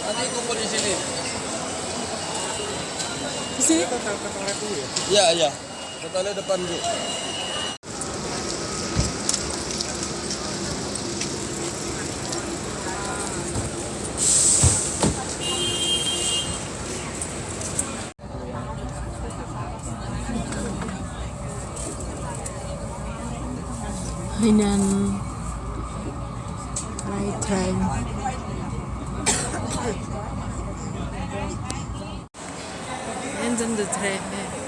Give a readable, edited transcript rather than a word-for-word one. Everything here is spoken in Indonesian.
Nanti kumpul di sini. Di sini? Iya, iya. Totalnya depan, Bu. Mainan ride train. And then the train.